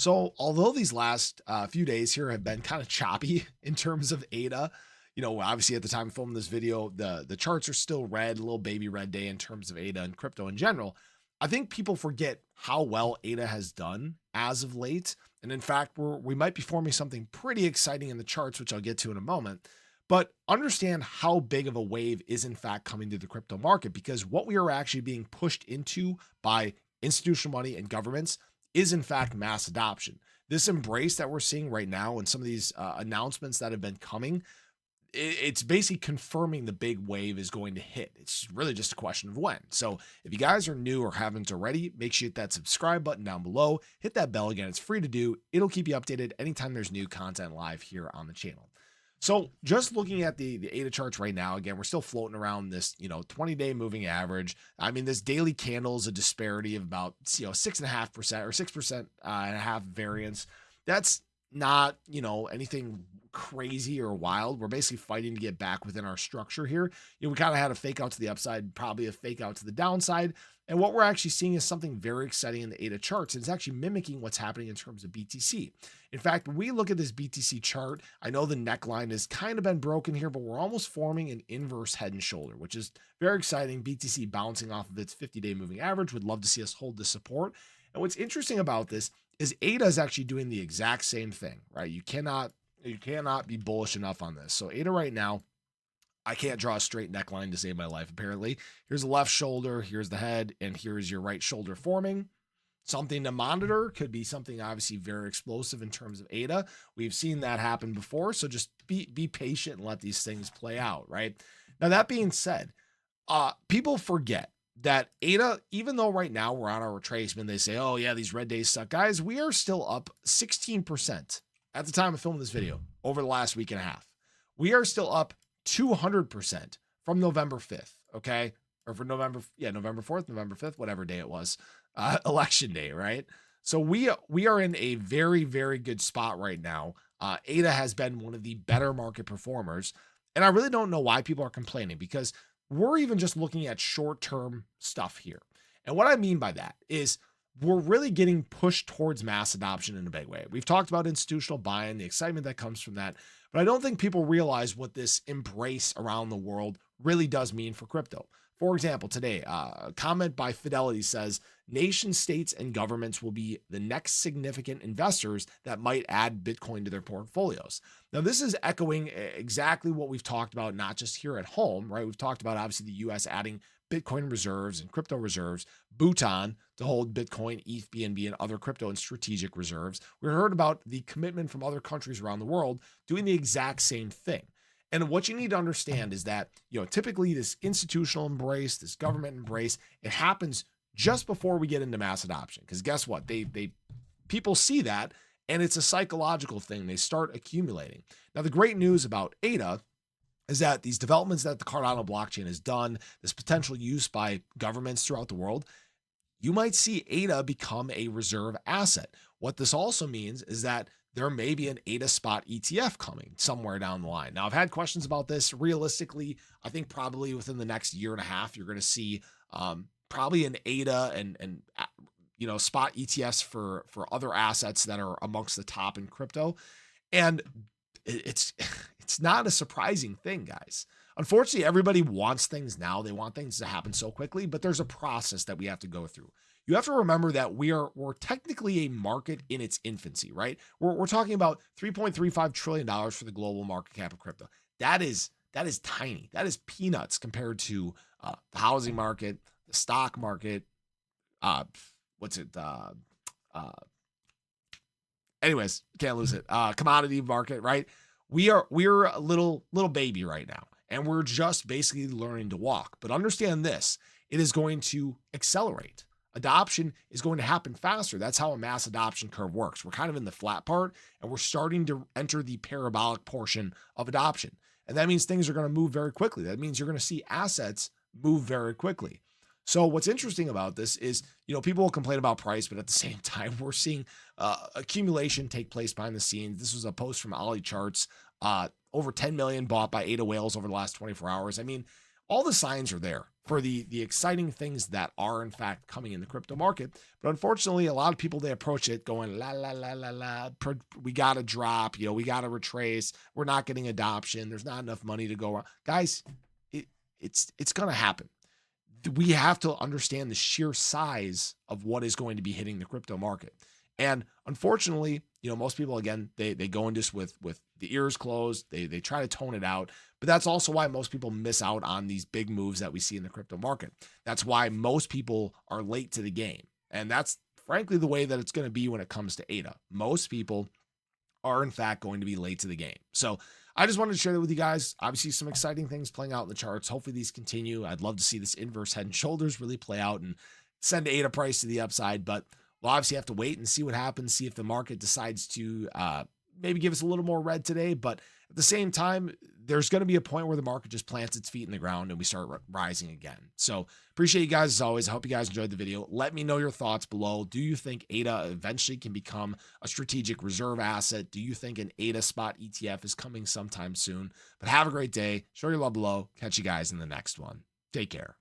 So, although these last few days here have been kind of choppy in terms of ADA, obviously at the time of filming this video, the charts are still red, a little baby red day in terms of ADA and crypto in general. I think people forget how well ADA has done as of late, and in fact, we might be forming something pretty exciting in the charts, which I'll get to in a moment. But understand how big of a wave is in fact coming to the crypto market, because what we are actually being pushed into by institutional money and governments is in fact mass adoption. This embrace that we're seeing right now and some of these announcements that have been coming, it's basically confirming the big wave is going to hit. It's really just a question of when. So if you guys are new or haven't already, make sure you hit that subscribe button down below. Hit that bell again. It's free to do. It'll keep you updated anytime there's new content live here on the channel. So just looking at the ADA charts right now, again, we're still floating around this, 20-day moving average. I mean, this daily candle is a disparity of about, 6.5% or 6% and a half variance. That's not, anything crazy or wild. We're basically fighting to get back within our structure here. We kind of had a fake out to the upside, probably a fake out to the downside. And what we're actually seeing is something very exciting in the ADA charts. It's actually mimicking what's happening in terms of BTC. In fact, when we look at this BTC chart, I know the neckline has kind of been broken here, but we're almost forming an inverse head and shoulder, which is very exciting. BTC bouncing off of its 50-day moving average. Would love to see us hold this support. And what's interesting about this is ADA is actually doing the exact same thing, right? You cannot be bullish enough on this. So ADA right now, I can't draw a straight neckline to save my life, apparently. Here's the left shoulder, here's the head, and here's your right shoulder forming. Something to monitor could be something obviously very explosive in terms of ADA. We've seen that happen before, so just be patient and let these things play out, right? Now, that being said, people forget that ADA, even though right now we're on our retracement, they say, oh yeah, these red days suck. Guys, we are still up 16% at the time of filming this video over the last week and a half. We are still up 200% from November 5th, okay? Or for November 4th, November 5th, whatever day it was, election day, right? So we are in a very, very good spot right now. ADA has been one of the better market performers, and I really don't know why people are complaining, because we're even just looking at short-term stuff here. And what I mean by that is we're really getting pushed towards mass adoption in a big way. We've talked about institutional buy-in, the excitement that comes from that, but I don't think people realize what this embrace around the world really does mean for crypto. For example, today, a comment by Fidelity says, nation states and governments will be the next significant investors that might add Bitcoin to their portfolios. Now, this is echoing exactly what we've talked about, not just here at home, right? We've talked about, obviously, the US adding Bitcoin reserves and crypto reserves, Bhutan to hold Bitcoin, ETH, BNB, and other crypto and strategic reserves. We heard about the commitment from other countries around the world doing the exact same thing. And what you need to understand is that, typically this institutional embrace, this government embrace, it happens just before we get into mass adoption. Because guess what? People see that, and it's a psychological thing. They start accumulating. Now, the great news about ADA is that these developments that the Cardano blockchain has done, this potential use by governments throughout the world, you might see ADA become a reserve asset. What this also means is that there may be an ADA spot ETF coming somewhere down the line. Now, I've had questions about this. Realistically, I think probably within the next year and a half, you're going to see probably an ADA and spot ETFs for other assets that are amongst the top in crypto. And it's not a surprising thing, guys. Unfortunately, everybody wants things now. They want things to happen so quickly, but there's a process that we have to go through. You have to remember that we're technically a market in its infancy, right? We're talking about $3.35 trillion for the global market cap of crypto. That is tiny. That is peanuts compared to the housing market, the stock market. Anyways, can't lose it. Commodity market, right? We're a little baby right now, and we're just basically learning to walk. But understand this, it is going to accelerate. Adoption is going to happen faster. That's how a mass adoption curve works. We're kind of in the flat part, and we're starting to enter the parabolic portion of adoption. And that means things are going to move very quickly. That means you're going to see assets move very quickly. So what's interesting about this is, people will complain about price, but at the same time, we're seeing accumulation take place behind the scenes. This was a post from Ollie Charts, over 10 million bought by ADA whales over the last 24 hours. I mean, all the signs are there for the exciting things that are in fact coming in the crypto market. But unfortunately, a lot of people, they approach it going, la, la, la, la, la, we got to drop, we got to retrace. We're not getting adoption. There's not enough money to go around. Guys, it's going to happen. We have to understand the sheer size of what is going to be hitting the crypto market. And unfortunately, most people, again, they go in just with the ears closed. They try to tone it out. But that's also why most people miss out on these big moves that we see in the crypto market. That's why most people are late to the game. And that's frankly the way that it's going to be when it comes to ADA. Most people are in fact going to be late to the game. So I just wanted to share that with you guys. Obviously, some exciting things playing out in the charts. Hopefully these continue. I'd love to see this inverse head and shoulders really play out and send ADA price to the upside. But we'll obviously have to wait and see what happens, see if the market decides to maybe give us a little more red today. But at the same time, there's going to be a point where the market just plants its feet in the ground and we start rising again. So appreciate you guys as always. I hope you guys enjoyed the video. Let me know your thoughts below. Do you think ADA eventually can become a strategic reserve asset? Do you think an ADA spot ETF is coming sometime soon? But have a great day. Show your love below. Catch you guys in the next one. Take care.